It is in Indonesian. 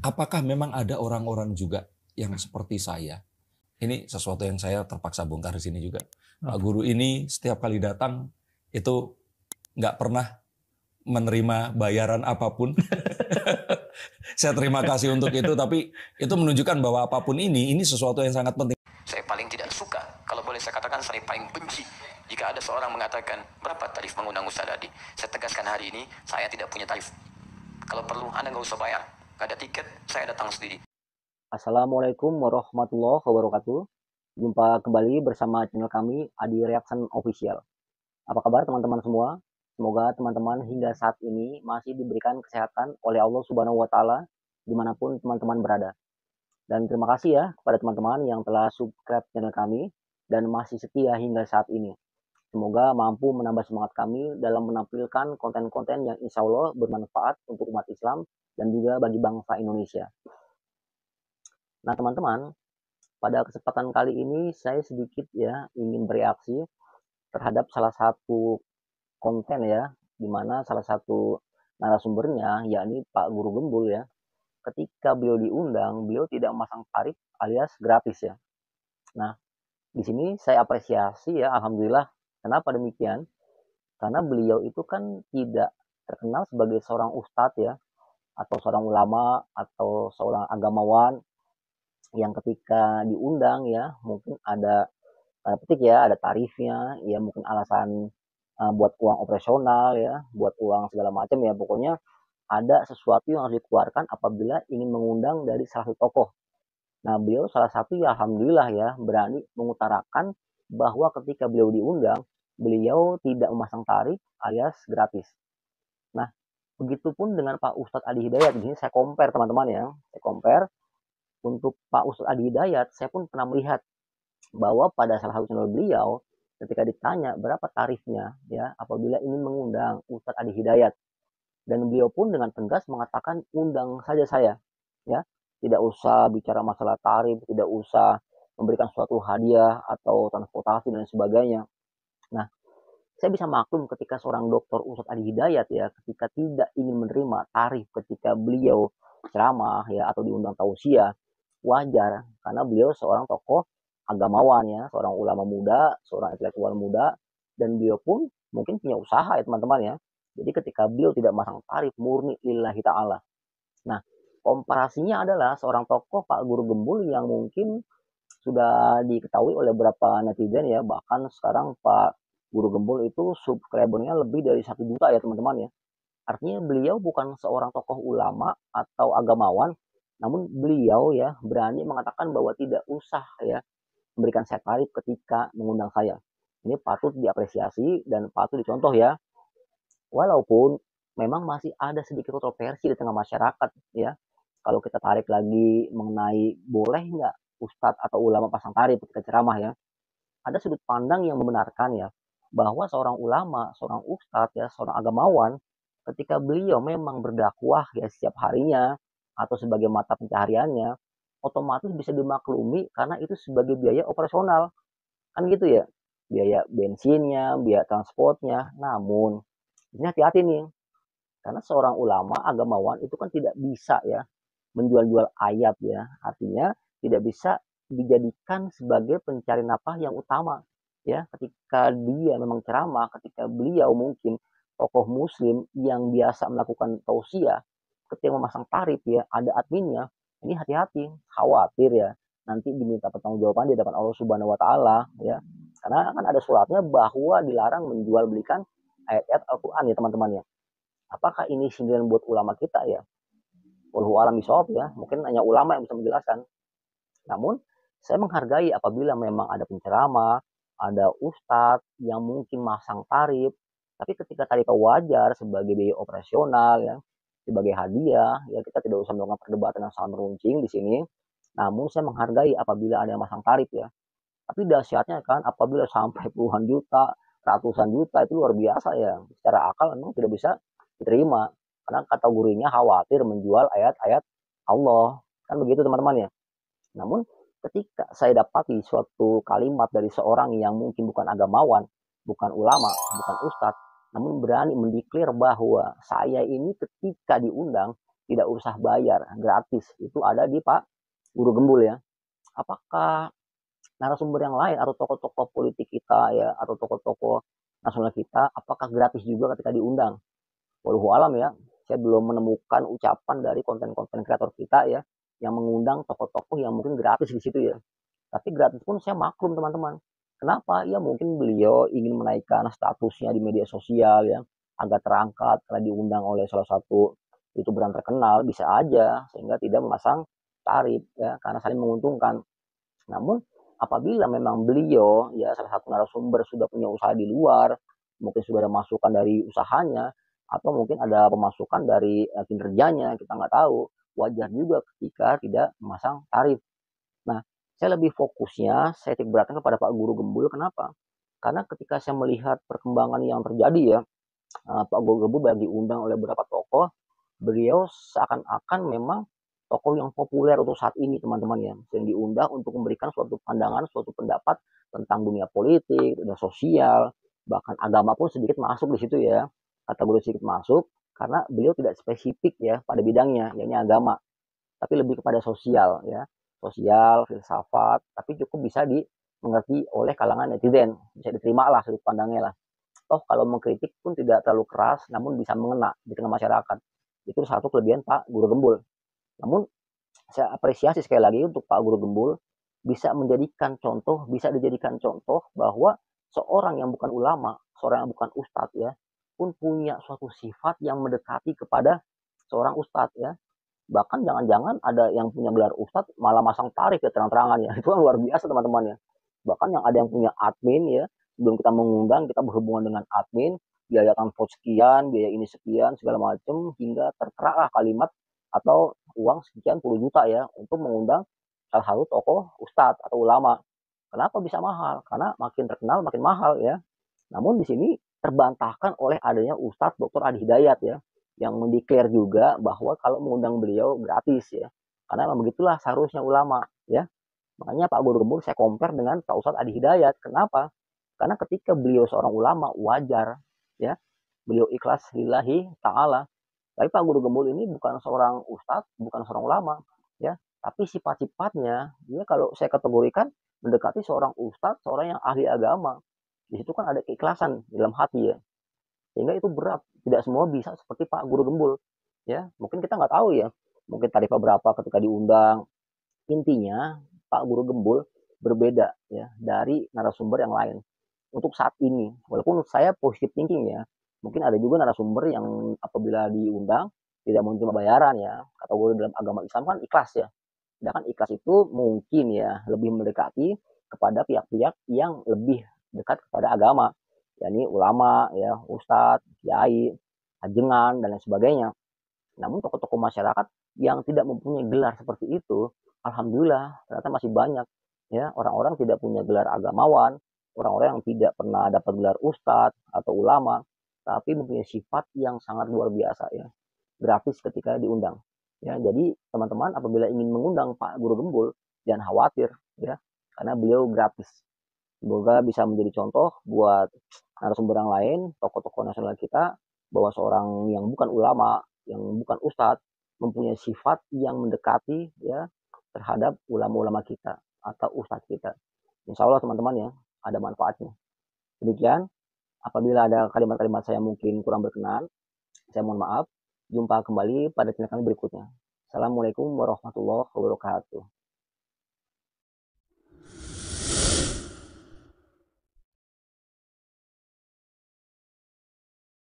Apakah memang ada orang-orang juga yang seperti saya? Ini sesuatu yang saya terpaksa bongkar di sini juga. Pak Guru ini setiap kali datang itu nggak pernah menerima bayaran apapun. Saya terima kasih untuk itu, tapi itu menunjukkan bahwa apapun ini sesuatu yang sangat penting. Saya paling tidak suka, kalau boleh saya katakan saya paling benci jika ada seorang mengatakan, berapa tarif mengundang Ustaz Adi? Saya tegaskan hari ini, saya tidak punya tarif. Kalau perlu, Anda nggak usah bayar. Nggak ada tiket, saya datang sendiri. Assalamualaikum warahmatullahi wabarakatuh. Jumpa kembali bersama channel kami Adi Reaction Official. Apa kabar teman-teman semua? Semoga teman-teman hingga saat ini masih diberikan kesehatan oleh Allah Subhanahu wa Ta'ala dimanapun teman-teman berada. Dan terima kasih ya kepada teman-teman yang telah subscribe channel kami dan masih setia hingga saat ini. Semoga mampu menambah semangat kami dalam menampilkan konten-konten yang insya Allah bermanfaat untuk umat Islam dan juga bagi bangsa Indonesia. Nah teman-teman, pada kesempatan kali ini saya sedikit ya ingin bereaksi terhadap salah satu konten ya, di mana salah satu narasumbernya yakni Pak Guru Gembul ya. Ketika beliau diundang, beliau tidak memasang tarif alias gratis ya. Nah, di sini saya apresiasi ya, alhamdulillah. Kenapa demikian? Karena beliau itu kan tidak terkenal sebagai seorang ustadz ya, atau seorang ulama atau seorang agamawan yang ketika diundang ya mungkin ada petik ya ada tarifnya ya mungkin alasan buat uang operasional ya buat uang segala macam ya pokoknya ada sesuatu yang harus dikeluarkan apabila ingin mengundang dari salah satu tokoh. Nah beliau salah satu ya alhamdulillah ya berani mengutarakan bahwa ketika beliau diundang beliau tidak memasang tarif alias gratis. Nah begitupun dengan Pak Ustadz Adi Hidayat. Di sini saya compare teman-teman ya, saya compare untuk Pak Ustadz Adi Hidayat. Saya pun pernah melihat bahwa pada salah satu channel beliau ketika ditanya berapa tarifnya ya apabila ingin mengundang Ustadz Adi Hidayat, dan beliau pun dengan tegas mengatakan undang saja saya ya, tidak usah bicara masalah tarif, tidak usah memberikan suatu hadiah atau transportasi dan sebagainya. Nah saya bisa maklum ketika seorang Doktor Ustadz Adi Hidayat ya ketika tidak ingin menerima tarif ketika beliau ceramah ya atau diundang tausiah, wajar karena beliau seorang tokoh agamawan ya, seorang ulama muda, seorang intelektual muda, dan beliau pun mungkin punya usaha ya teman-teman ya. Jadi ketika beliau tidak masang tarif murni lillahi ta'ala. Nah komparasinya adalah seorang tokoh Pak Guru Gembul yang mungkin sudah diketahui oleh beberapa netizen ya, bahkan sekarang Pak Guru Gembul itu subscribernya lebih dari 1 juta ya teman-teman ya. Artinya beliau bukan seorang tokoh ulama atau agamawan, namun beliau ya berani mengatakan bahwa tidak usah ya memberikan saya tarif ketika mengundang saya. Ini patut diapresiasi dan patut dicontoh ya. Walaupun memang masih ada sedikit kontroversi di tengah masyarakat ya. Kalau kita tarik lagi mengenai boleh nggak ustadz atau ulama pasang tarif ketika ceramah ya. Ada sudut pandang yang membenarkan ya bahwa seorang ulama, seorang ustadz ya, seorang agamawan ketika beliau memang berdakwah ya setiap harinya atau sebagai mata pencahariannya, otomatis bisa dimaklumi karena itu sebagai biaya operasional. Kan gitu ya. Biaya bensinnya, biaya transportnya. Namun, ini hati-hati nih. Karena seorang ulama, agamawan itu kan tidak bisa ya menjual-jual ayat ya. Artinya tidak bisa dijadikan sebagai pencari nafkah yang utama ya. Ketika dia memang ceramah, ketika beliau mungkin tokoh muslim yang biasa melakukan tausiah, ketika memasang tarif ya, ada adminnya, ini hati-hati, khawatir ya nanti diminta pertanggungjawaban di depan Allah Subhanahu wa taala ya. Karena kan ada suratnya bahwa dilarang menjual belikan ayat-ayat Al-Qur'an ya teman-teman ya. Apakah ini sindiran buat ulama kita ya? Wallahu alam bisawab ya. Mungkin hanya ulama yang bisa menjelaskan. Namun saya menghargai apabila memang ada penceramah, ada ustadz yang mungkin masang tarif, tapi ketika tarifnya wajar sebagai biaya operasional ya, sebagai hadiah, ya kita tidak usah melakukan perdebatan yang sangat meruncing di sini. Namun saya menghargai apabila ada yang masang tarif ya. Tapi dahsyatnya kan apabila sampai puluhan juta, ratusan juta itu luar biasa ya. Secara akal memang tidak bisa diterima. Karena kategorinya khawatir menjual ayat-ayat Allah. Kan begitu teman-teman ya. Namun ketika saya dapati suatu kalimat dari seorang yang mungkin bukan agamawan, bukan ulama, bukan ustadz, namun berani mendeklar bahwa saya ini ketika diundang tidak usah bayar, gratis. Itu ada di Pak Guru Gembul ya. Apakah narasumber yang lain atau tokoh-tokoh politik kita ya atau tokoh-tokoh nasional kita apakah gratis juga ketika diundang? Wallahu alam ya. Saya belum menemukan ucapan dari konten-konten kreator kita ya yang mengundang tokoh-tokoh yang mungkin gratis di situ ya. Tapi gratis pun saya maklum teman-teman. Kenapa? Ya mungkin beliau ingin menaikkan statusnya di media sosial ya agar terangkat karena diundang oleh salah satu youtuber yang terkenal bisa aja sehingga tidak memasang tarif ya karena saling menguntungkan. Namun apabila memang beliau ya salah satu narasumber sudah punya usaha di luar, mungkin sudah ada masukan dari usahanya atau mungkin ada pemasukan dari kinerjanya, kita nggak tahu. Wajar juga ketika tidak memasang tarif. Nah, saya lebih fokusnya, saya titik beratkan kepada Pak Guru Gembul. Kenapa? Karena ketika saya melihat perkembangan yang terjadi ya, Pak Guru Gembul banyak diundang oleh beberapa tokoh, beliau seakan-akan memang tokoh yang populer untuk saat ini teman-teman ya, yang diundang untuk memberikan suatu pandangan, suatu pendapat tentang dunia politik, dunia sosial, bahkan agama pun sedikit masuk di situ ya, kategori sedikit masuk, karena beliau tidak spesifik ya pada bidangnya, yakni agama, tapi lebih kepada sosial ya, sosial, filsafat, tapi cukup bisa dimengerti oleh kalangan netizen, bisa diterima lah sudut pandangnya lah. Toh kalau mengkritik pun tidak terlalu keras, namun bisa mengena di tengah masyarakat. Itu satu kelebihan Pak Guru Gembul. Namun saya apresiasi sekali lagi untuk Pak Guru Gembul bisa dijadikan contoh bahwa seorang yang bukan ulama, seorang yang bukan ustadz ya, pun punya suatu sifat yang mendekati kepada seorang ustadz ya. Bahkan jangan-jangan ada yang punya gelar ustadz malah masang tarif ya terang-terangan ya. Itu kan luar biasa teman-teman ya. Bahkan yang ada yang punya admin ya, sebelum kita mengundang kita berhubungan dengan admin, biaya transport sekian, biaya ini sekian, segala macam hingga tertera kalimat atau uang sekian puluh juta ya untuk mengundang salah satu tokoh ustadz atau ulama. Kenapa bisa mahal? Karena makin terkenal makin mahal ya. Namun di sini terbantahkan oleh adanya Ustadz Dr. Adi Hidayat ya, yang mendeklar juga bahwa kalau mengundang beliau gratis ya. Karena memang begitulah seharusnya ulama ya. Makanya Pak Guru Gembul saya compare dengan Pak Ustadz Adi Hidayat. Kenapa? Karena ketika beliau seorang ulama wajar ya, beliau ikhlas lillahi ta'ala. Tapi Pak Guru Gembul ini bukan seorang ustadz, bukan seorang ulama, ya. Tapi sifat-sifatnya, dia kalau saya kategorikan mendekati seorang ustadz, seorang yang ahli agama. Di situ kan ada keikhlasan dalam hati ya. Sehingga itu berat. Tidak semua bisa seperti Pak Guru Gembul. Ya, mungkin kita nggak tahu ya. Mungkin tarifnya berapa ketika diundang. Intinya Pak Guru Gembul berbeda ya dari narasumber yang lain. Untuk saat ini, walaupun saya positive thinking ya, mungkin ada juga narasumber yang apabila diundang tidak menerima bayaran ya. Kategori dalam agama Islam kan ikhlas ya. Sedangkan ikhlas itu mungkin ya lebih mendekati kepada pihak-pihak yang lebih dekat kepada agama, yakni ulama ya, ustadz, kiai, ajengan dan lain sebagainya. Namun tokoh-tokoh masyarakat yang tidak mempunyai gelar seperti itu, alhamdulillah ternyata masih banyak ya orang-orang tidak punya gelar agamawan, orang-orang yang tidak pernah dapat gelar ustadz atau ulama, tapi mempunyai sifat yang sangat luar biasa ya, gratis ketika diundang. Ya, jadi teman-teman apabila ingin mengundang Pak Guru Gembul, jangan khawatir ya, karena beliau gratis. Semoga bisa menjadi contoh buat narasumber yang lain, tokoh-tokoh nasional kita, bahwa seorang yang bukan ulama, yang bukan ustadz, mempunyai sifat yang mendekati ya terhadap ulama-ulama kita atau ustadz kita. Insya Allah teman-teman ya, ada manfaatnya. Demikian, apabila ada kalimat-kalimat saya mungkin kurang berkenan, saya mohon maaf. Jumpa kembali pada channel kami berikutnya. Assalamualaikum warahmatullahi wabarakatuh.